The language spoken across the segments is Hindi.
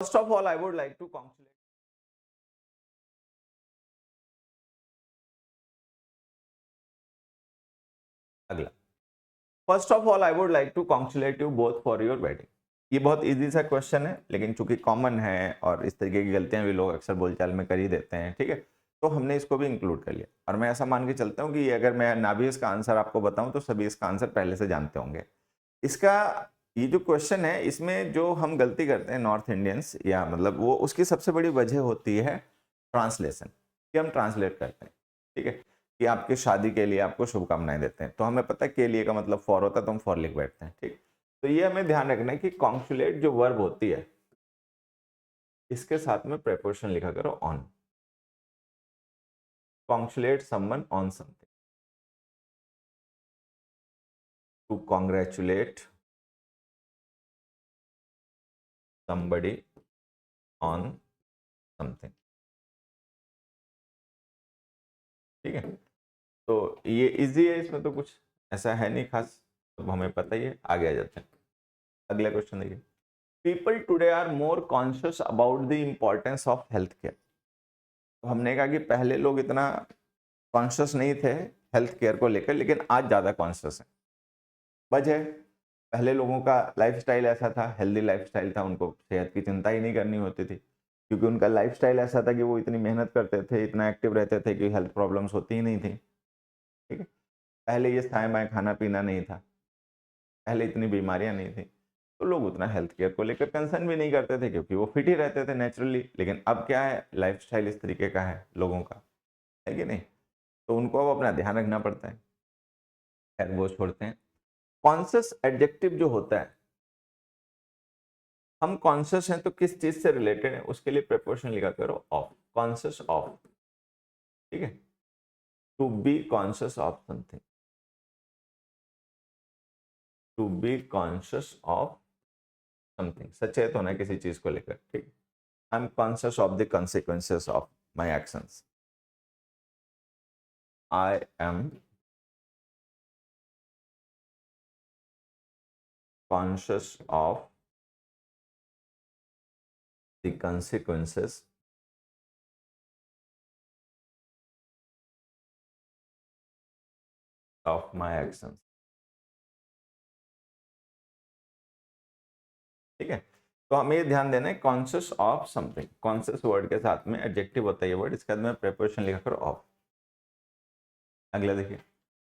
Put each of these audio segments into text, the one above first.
First of all, I would like to congratulate. अगला, first of all I would like to congratulate you both for your wedding. ये बहुत इजी सा क्वेश्चन है, लेकिन चूंकि कॉमन है और इस तरीके की गलतियां भी लोग अक्सर बोलचाल में कर ही देते हैं, ठीक है, तो हमने इसको भी इंक्लूड कर लिया। और मैं ऐसा मान के चलता हूँ कि अगर मैं ना भी इसका आंसर आपको बताऊं तो सभी इसका आंसर पहले से जानते होंगे। इसका ये जो क्वेश्चन है, इसमें जो हम गलती करते हैं नॉर्थ इंडियंस, या मतलब वो उसकी सबसे बड़ी वजह होती है ट्रांसलेशन, कि हम ट्रांसलेट करते हैं। ठीक है, कि आपकी शादी के लिए आपको शुभकामनाएं देते हैं, तो हमें पता है के लिए का मतलब फॉर होता है, तो हम फॉर लिख बैठते हैं। ठीक, तो ये हमें ध्यान रखना है कि कॉन्सुलेट जो वर्ब होती है, इसके साथ में प्रेपोजिशन लिखा करो on. Consulate someone on something, to congratulate somebody on something। ठीक है, तो ये इजी है, इसमें तो कुछ ऐसा है नहीं खास, तो हमें पता ही है। आगे आ जाते हैं, अगला क्वेश्चन देखिए। People today are more conscious about the importance of health care. तो हमने कहा कि पहले लोग इतना कॉन्शियस नहीं थे हेल्थ केयर को लेकर, लेकिन आज ज़्यादा कॉन्शियस है। वजह, पहले लोगों का लाइफस्टाइल ऐसा था, हेल्दी लाइफस्टाइल था, उनको सेहत की चिंता ही नहीं करनी होती थी, क्योंकि उनका लाइफस्टाइल ऐसा था कि वो इतनी मेहनत करते थे, इतना एक्टिव रहते थे कि हेल्थ प्रॉब्लम्स होती ही नहीं थी। ठीक है, पहले ये साएं बाएं खाना पीना नहीं था, पहले इतनी बीमारियां नहीं थी, तो लोग उतना हेल्थ केयर को लेकर कंसर्न भी नहीं करते थे, क्योंकि वो फिट ही रहते थे नेचुरली। लेकिन अब क्या है, लाइफस्टाइल इस तरीके का है लोगों का, है कि नहीं, तो उनको अब अपना ध्यान रखना पड़ता है। खैर वो छोड़ते हैं। कॉन्शियस एडजेक्टिव जो होता है, हम कॉन्शियस हैं तो किस चीज से रिलेटेड है, उसके लिए प्रेपोजिशन लिखा करो ऑफ, कॉन्शियस ऑफ। ठीक है, to be conscious of something, to be conscious of something, सचेत होना किसी चीज को लेकर। ठीक, I am conscious of the consequences of my actions, I am conscious of the consequences of my actions. ठीक है, तो हमें ये ध्यान देना है, conscious of something, conscious word के साथ में एडजेक्टिव होता है ये वर्ड, इसके बाद में प्रेपोजिशन लिखा करो ऑफ। अगला देखिए,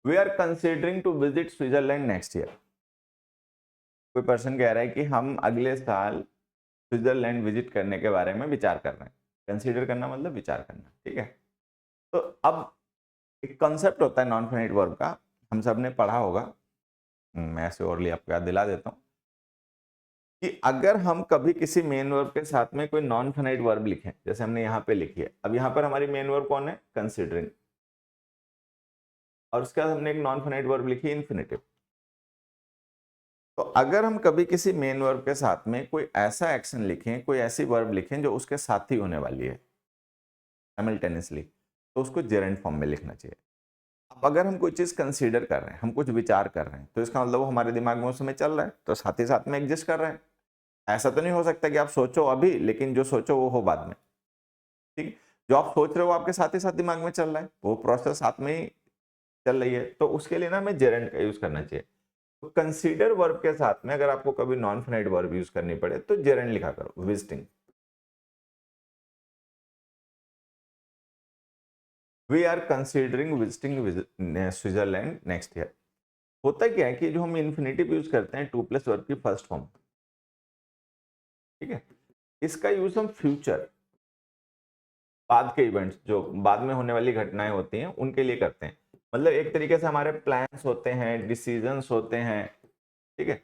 we are considering to visit Switzerland next year. कोई पर्सन कह रहा है कि हम अगले साल स्विट्जरलैंड विजिट करने के बारे में विचार कर रहे हैं। कंसीडर करना मतलब विचार करना। ठीक है, तो अब एक कॉन्सेप्ट होता है नॉन फाइनाइट वर्ब का, हम सब ने पढ़ा होगा, मैं ऐसे और आपको याद दिला देता हूँ कि अगर हम कभी किसी मेन वर्ब के साथ में कोई नॉन फाइनाइट वर्ब लिखें, जैसे हमने यहाँ पे लिखी है, अब यहाँ पर हमारी मेन वर्ब कौन है, कंसीडरिंग, और उसके बाद हमने एक नॉन फाइनाइट वर्ब लिखी इन्फिनेटिव। तो अगर हम कभी किसी मेन वर्ब के साथ में कोई ऐसा एक्शन लिखें, कोई ऐसी वर्ब लिखें जो उसके साथ ही होने वाली है साइमल्टेनियसली, तो उसको जेरेंट फॉर्म में लिखना चाहिए। अब अगर हम कोई चीज कंसीडर कर रहे हैं, हम कुछ विचार कर रहे हैं, तो इसका मतलब वो हमारे दिमाग में उस समय चल रहा है, तो साथ ही साथ में एग्जिस्ट कर रहा है। ऐसा तो नहीं हो सकता कि आप सोचो अभी, लेकिन जो सोचो वो हो बाद में। ठीक, जो आप सोच रहे हो आपके साथ ही साथ दिमाग में चल रहा है, वो प्रोसेस साथ में ही चल रही है, तो उसके लिए ना हमें जेरेंट का यूज करना चाहिए। तो कंसीडर वर्ब के साथ में अगर आपको कभी नॉन फाइनाइट वर्ब यूज करनी पड़े तो जेरेंट लिखा करो, visiting. We are considering visiting Switzerland next year. होता क्या है कि जो हम इन्फिनेटिव यूज करते हैं टू प्लस वर्ब की फर्स्ट फॉर्म, ठीक है, इसका यूज हम फ्यूचर, बाद के इवेंट्स, जो बाद में होने वाली घटनाएं होती हैं उनके लिए करते हैं। मतलब एक तरीके से हमारे प्लान्स होते हैं, डिसीजंस होते हैं, ठीक है,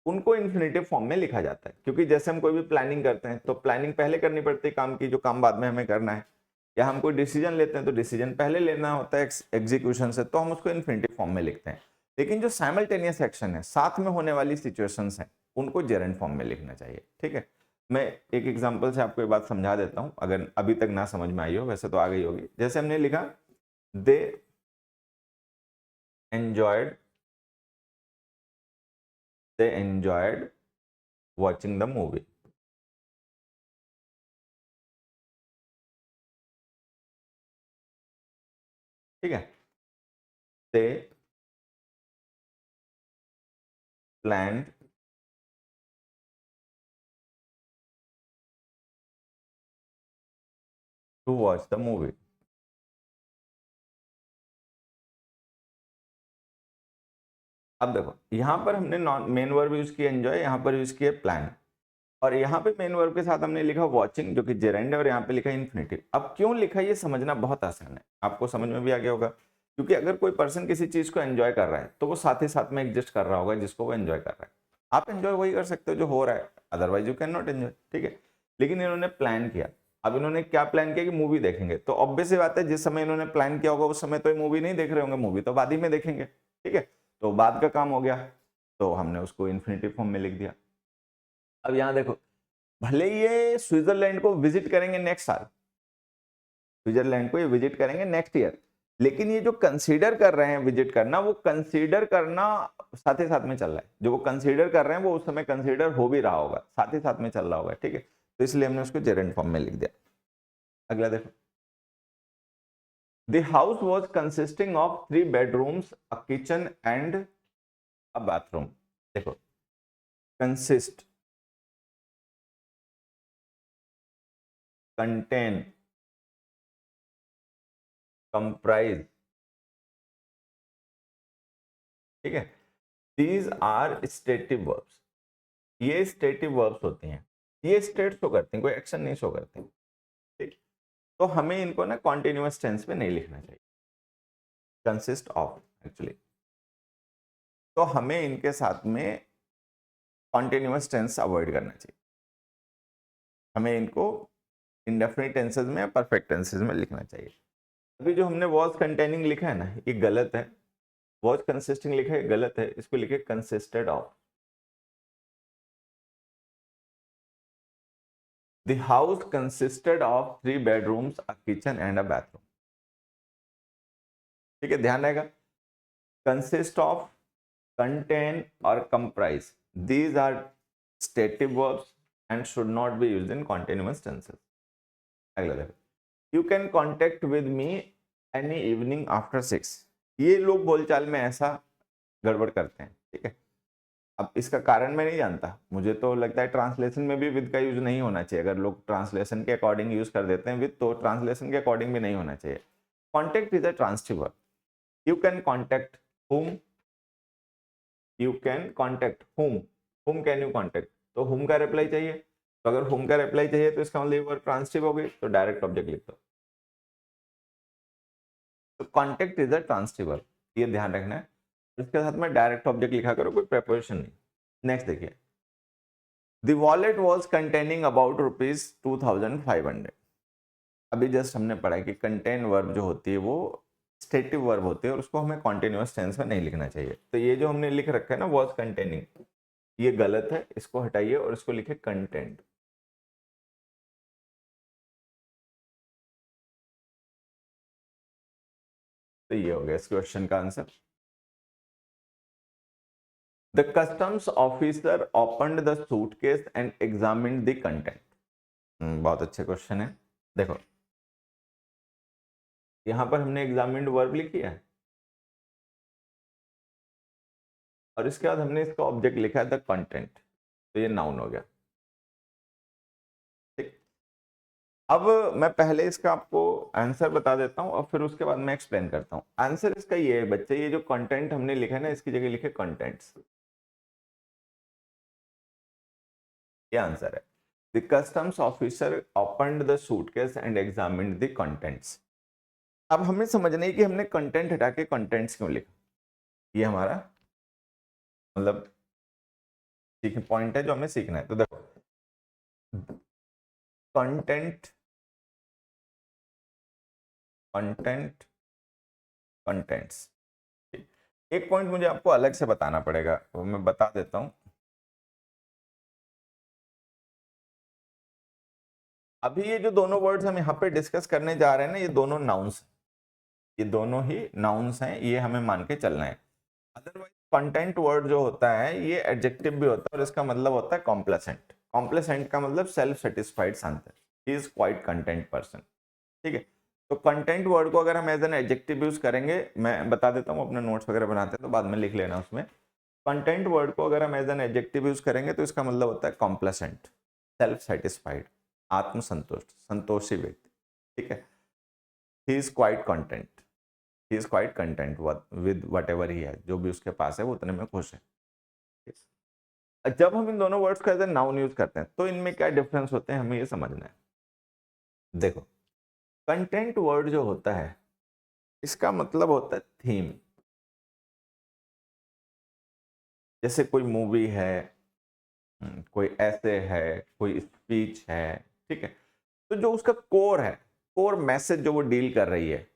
उनको इन्फिनेटिव फॉर्म में लिखा जाता है। क्योंकि जैसे हम कोई भी प्लानिंग करते हैं तो प्लानिंग पहले करनी पड़ती है काम की, जो काम बाद में हमें करना है, या हम कोई डिसीजन लेते हैं तो डिसीजन पहले लेना होता है एग्जीक्यूशन से, तो हम उसको इन्फिनेटिव फॉर्म में लिखते हैं। लेकिन जो साइमल्टेनियस एक्शन है, साथ में होने वाली सिचुएशंस हैं, उनको जेरेंट फॉर्म में लिखना चाहिए। ठीक है, मैं एक एग्जांपल से आपको ये बात समझा देता हूं, अगर अभी तक ना समझ में आई हो, वैसे तो आ गई होगी। जैसे हमने लिखा they enjoyed, they enjoyed watching the movie. ठीक है, they planned to watch the movie. अब देखो यहाँ पर हमने नॉन मेन वर्ब यूज किया एंजॉय, यहाँ पर यूज किया प्लान, और यहाँ पे मेन वर्ब के साथ हमने लिखा वॉचिंग जो कि जेरेंड है, और यहाँ पे लिखा इन्फिनिटिव। अब क्यों लिखा ये समझना बहुत आसान है, आपको समझ में भी आ गया होगा, क्योंकि अगर कोई पर्सन किसी चीज को एंजॉय कर रहा है तो वो साथ ही साथ में एग्जिस्ट कर रहा होगा जिसको वो एंजॉय कर रहा है। आप एंजॉय वही कर सकते हो जो हो रहा है, otherwise you can not enjoy, ठीक है। लेकिन इन्होंने प्लान किया, अब इन्होंने क्या प्लान किया कि मूवी देखेंगे, तो ऑब्वियस सी बात है जिस समय इन्होंने प्लान किया होगा उस समय तो ये मूवी नहीं देख रहे होंगे, मूवी तो बाद ही में देखेंगे, ठीक है, तो बाद का काम हो गया, तो हमने उसको इन्फिनिटिव फॉर्म में लिख दिया। अब यहाँ देखो, भले ये स्विट्जरलैंड को विजिट करेंगे नेक्स्ट साल, स्विट्जरलैंड को ये विजिट करेंगे नेक्स्ट ईयर, लेकिन ये जो कंसीडर कर रहे हैं विजिट करना, वो कंसीडर करना साथ ही साथ में चल रहा है, जो वो कंसीडर कर रहे हैं वो उस समय कंसीडर हो भी रहा होगा, साथ ही साथ में चल रहा होगा, ठीक है, तो इसलिए हमने उसको जेरेंड फॉर्म में लिख दिया। अगला देखो, the house was consisting of 3 bedrooms, a kitchen and a bathroom. देखो, कंसिस्ट, कंटेन, कंप्राइज, ठीक है, दीज आर स्टेटिव वर्ब्स, ये स्टेटिव वर्ब्स होते हैं, ये स्टेट शो करते हैं, कोई एक्शन नहीं शो करते, ठीक, तो हमें इनको ना कॉन्टिन्यूअस टेंस में नहीं लिखना चाहिए, कंसिस्ट ऑफ एक्चुअली, तो हमें इनके साथ में कॉन्टिन्यूअस टेंस अवॉइड करना चाहिए, हमें इनको इंडेफिनिट टेंसेस में, परफेक्ट टेंसेस में लिखना चाहिए। अभी जो हमने वॉज कंटेनिंग लिखा है ना, ये गलत है, वॉज कंसिस्टिंग लिखा है गलत है, इसको लिखे consisted of. The house consisted of 3 bedrooms, a kitchen and a bathroom, ठीक है, ध्यान रहेगा, कंसिस्ट ऑफ, कंटेन और comprise, these are stative verbs and should not be used in continuous tenses. अगला देखो, you can contact with me any evening after 6, ये लोग बोलचाल में ऐसा गड़बड़ करते हैं, ठीक है, अब इसका कारण मैं नहीं जानता, मुझे तो लगता है ट्रांसलेशन में भी विद का यूज नहीं होना चाहिए, अगर लोग ट्रांसलेशन के अकॉर्डिंग यूज कर देते हैं विद, तो ट्रांसलेशन के अकॉर्डिंग भी नहीं होना चाहिए। Contact is a transitive verb, you can contact whom, you can contact whom can you contact, तो whom का रिप्लाई चाहिए, तो अगर whom का रिप्लाई चाहिए तो इसका मतलब वर्ब ट्रांसिटिव हो गई, तो डायरेक्ट ऑब्जेक्ट लिख दो, तो contact is a transitive verb, ये ध्यान रखना है, इसके साथ में डायरेक्ट ऑब्जेक्ट लिखा करो, कोई प्रेपोजिशन नहीं। नेक्स्ट देखिए, the wallet was containing about ₹2500, अभी जस्ट हमने पढ़ा कि कंटेन वर्ब जो होती है वो स्टेटिव वर्ब होती है और उसको हमें कॉन्टिन्यूअस टेंस में नहीं लिखना चाहिए, तो ये जो हमने लिख रखा है ना वॉज कंटेनिंग, ये गलत है, इसको हटाइए और इसको लिखे कंटेंट। तो ये हो गया इस क्वेश्चन का answer. The customs officer opened the suitcase and examined the content, बहुत अच्छे क्वेश्चन है। देखो यहां पर हमने एग्जामिन्ड वर्ब लिखी है और इसके बाद हमने इसका ऑब्जेक्ट लिखा है द कंटेंट, तो ये नाउन हो गया, ठीक। अब मैं पहले इसका आपको आंसर बता देता हूं और फिर उसके बाद मैं एक्सप्लेन करता हूं। आंसर इसका ये है बच्चे, ये जो कंटेंट हमने लिखा है ना, इसकी जगह लिखे कंटेंट्स, ये आंसर है। The customs officer opened the suitcase and examined the contents. अब हमें समझना है कि हमने कंटेंट हटा के कंटेंट्स क्यों लिखा, ये हमारा मतलब पॉइंट है जो हमें सीखना है। तो देखो, कंटेंट, कंटेंट, कंटेंट्स, एक पॉइंट मुझे आपको अलग से बताना पड़ेगा, वो मैं बता देता हूं। अभी ये जो दोनों वर्ड्स हम यहाँ पे डिस्कस करने जा रहे हैं ना, ये दोनों नाउन्स, ये दोनों ही नाउन्स हैं, ये हमें मान के चलना है। अदरवाइज कंटेंट वर्ड जो होता है ये एडजेक्टिव भी होता है और इसका मतलब होता है कॉम्प्लेसेंट। कॉम्प्लेसेंट का मतलब सेल्फ सेटिस्फाइड शांत, he is quite content person, ठीक है। तो कंटेंट वर्ड को अगर हम एज एन एडजेक्टिव यूज करेंगे, मैं बता देता हूँ, अपने नोट्स वगैरह बनाते हैं तो बाद में लिख लेना उसमें। कंटेंट वर्ड को अगर हम एज एन एडजेक्टिव यूज करेंगे तो इसका मतलब होता है कॉम्प्लेसेंट, सेल्फ सेटिस्फाइड, आत्मसंतुष्ट, संतोषी व्यक्ति, ठीक है। He is quite content, he is quite content with what ever he है, जो भी उसके पास है वो उतने में खुश है। जब हम इन दोनों वर्ड्स को एज ए नाउन यूज करते हैं तो इनमें क्या डिफरेंस होते हैं हमें ये समझना है। देखो, कंटेंट वर्ड जो होता है इसका मतलब होता है थीम। जैसे कोई मूवी है, कोई ऐसे है, कोई स्पीच है, ठीक है, तो जो उसका कोर है, कोर मैसेज जो वो डील कर रही है,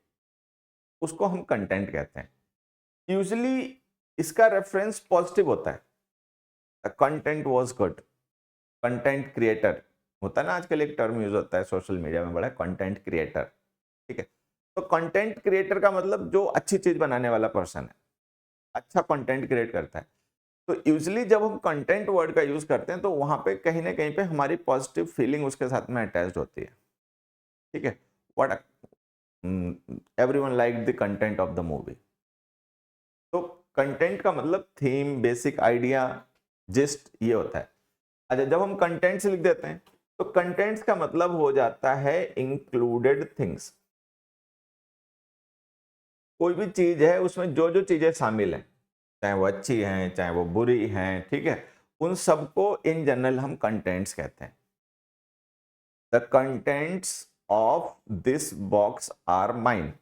उसको हम कंटेंट कहते हैं। यूजली इसका रेफरेंस पॉजिटिव होता है, content was good, content creator होता है ना, आजकल एक टर्म यूज होता है सोशल मीडिया में बड़ा, कंटेंट क्रिएटर, ठीक है। तो कंटेंट क्रिएटर का मतलब जो अच्छी चीज बनाने वाला पर्सन है, अच्छा कंटेंट क्रिएट करता है। तो यूजली जब हम कंटेंट वर्ड का यूज करते हैं तो वहां पे कहीं ना कहीं पे हमारी पॉजिटिव फीलिंग उसके साथ में अटैच्ड होती है, ठीक है। What everyone like the content of the movie. तो कंटेंट का मतलब थीम, बेसिक आइडिया, जिस्ट, ये होता है। अच्छा, जब हम कंटेंट से लिख देते हैं तो कंटेंट्स का मतलब हो जाता है इंक्लूडेड थिंग्स। कोई भी चीज है उसमें जो जो चीजें शामिल हैं, चाहे वो अच्छी हैं चाहे वो बुरी हैं, ठीक है, उन सबको इन जनरल हम कंटेंट्स कहते हैं। The contents of this box are mine.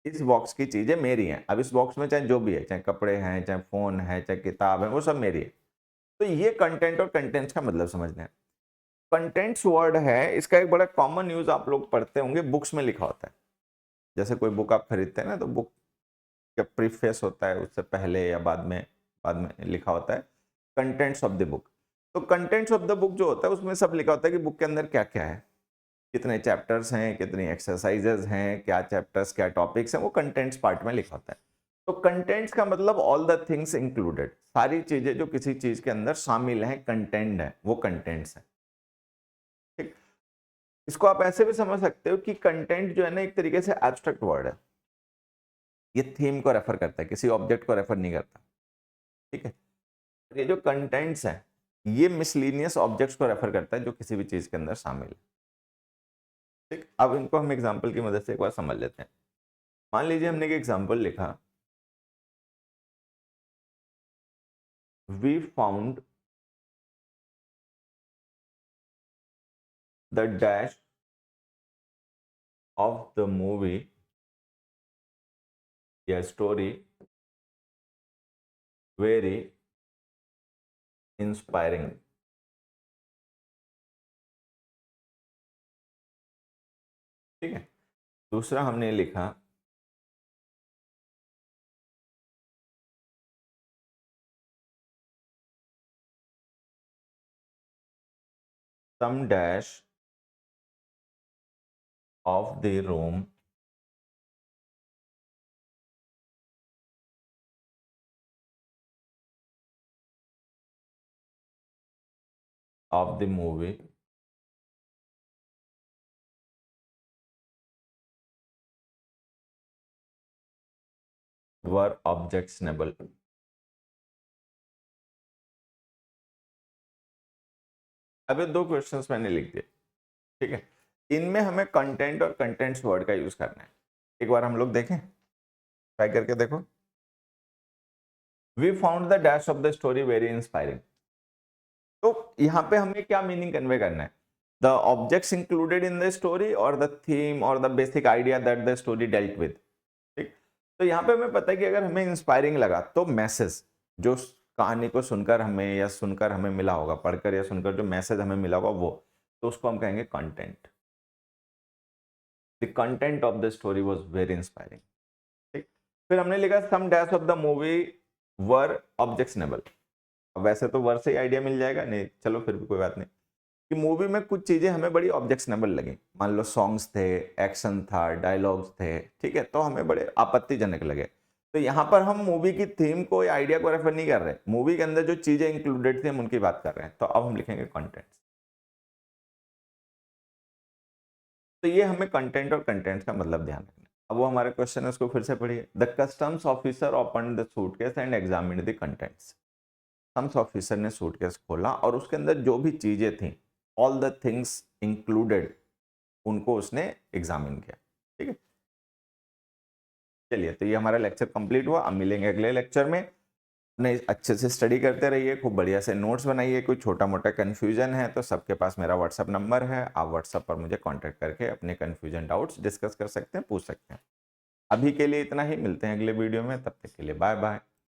इस बॉक्स की चीजें मेरी हैं। अब इस बॉक्स में चाहे जो भी है, चाहे कपड़े हैं, चाहे फोन है, चाहे किताब है, वो सब मेरी है। तो ये कंटेंट और कंटेंट्स का मतलब समझना है। कंटेंट्स वर्ड है, इसका एक बड़ा कॉमन यूज आप लोग पढ़ते होंगे, बुक्स में लिखा होता है। जैसे कोई बुक आप खरीदते हैं ना, तो बुक का प्रीफेस होता है, उससे पहले या बाद में लिखा होता है कंटेंट्स ऑफ द बुक। तो कंटेंट्स ऑफ द बुक जो होता है उसमें सब लिखा होता है कि बुक के अंदर क्या क्या है, कितने चैप्टर्स हैं, कितनी एक्सरसाइजेज हैं, क्या चैप्टर्स, क्या टॉपिक्स हैं, वो कंटेंट्स पार्ट में लिखा होता है। तो कंटेंट्स का मतलब ऑल द थिंग्स इंक्लूडेड, सारी चीजें जो किसी चीज के अंदर शामिल हैं, कंटेंट है, वो कंटेंट्स है, ठीक। इसको आप ऐसे भी समझ सकते हो कि कंटेंट जो है ना, एक तरीके से एब्स्ट्रैक्ट वर्ड है। ये थीम को रेफर करता है, किसी ऑब्जेक्ट को रेफर नहीं करता, ठीक है। ये जो कंटेंट्स हैं ये मिसलिनियस ऑब्जेक्ट्स को रेफर करता है जो किसी भी चीज के अंदर शामिल है, ठीक। अब इनको हम एग्जांपल की मदद से एक बार समझ लेते हैं। मान लीजिए हमने एक एग्जांपल लिखा, we found the dash of the movie या स्टोरी वेरी इंस्पायरिंग, ठीक है। दूसरा हमने लिखा, some dash of the room of the movie were objectionable. अब ये दो क्वेश्चंस मैंने लिख दिए, ठीक है। इनमें हमें कंटेंट और कंटेंट्स वर्ड का यूज करना है। एक बार हम लोग देखें, ट्राई करके देखो। We found the dash of the story very inspiring. तो यहाँ पे हमें क्या मीनिंग कन्वे करना है, the objects included in the story और द थीम और the basic idea that the story dealt with, ठीक। तो यहाँ पे हमें पता है कि अगर हमें इंस्पायरिंग लगा तो मैसेज, जो कहानी को सुनकर हमें या सुनकर हमें मिला होगा, पढ़कर या सुनकर जो मैसेज हमें मिला होगा वो, तो उसको हम कहेंगे content. The content of the story was very inspiring, ठीक। फिर हमने लिखा some dash of the movie were objectionable. वैसे तो वर से ही आइडिया मिल जाएगा, नहीं चलो फिर भी कोई बात नहीं, कि मूवी में कुछ चीजें हमें बड़ी ऑब्जेक्शनेबल लगी। मान लो सॉन्ग्स थे, एक्शन था, डायलॉग्स थे, ठीक है, तो हमें बड़े आपत्तिजनक लगे। तो यहाँ पर हम मूवी की थीम को या आइडिया को रेफर नहीं कर रहे, मूवी के अंदर जो चीजें इंक्लूडेड थी हम उनकी बात कर रहे हैं। तो अब हम लिखेंगे कंटेंट। तो ये हमें कंटेंट और कंटेंट का मतलब ध्यान रखना। अब वो हमारे क्वेश्चन है, उसको फिर से पढ़िए। The customs officer open the suitcase and examined the contents. Customs officer ने सूटकेस खोला और उसके अंदर जो भी चीजें थी, ऑल द थिंग्स इंक्लूडेड, उनको उसने एग्जामिन किया। ठीक है, चलिए, तो ये हमारा लेक्चर कंप्लीट हुआ। अब मिलेंगे अगले लेक्चर में। नहीं, अच्छे से स्टडी करते रहिए, खूब बढ़िया से नोट्स बनाइए। कोई छोटा मोटा कन्फ्यूजन है तो सबके पास मेरा व्हाट्सअप नंबर है, आप व्हाट्सअप पर मुझे कांटेक्ट करके अपने कन्फ्यूजन डाउट्स डिस्कस कर सकते हैं, पूछ सकते हैं। अभी के लिए इतना ही, मिलते हैं अगले वीडियो में, तब तक के लिए बाय बाय।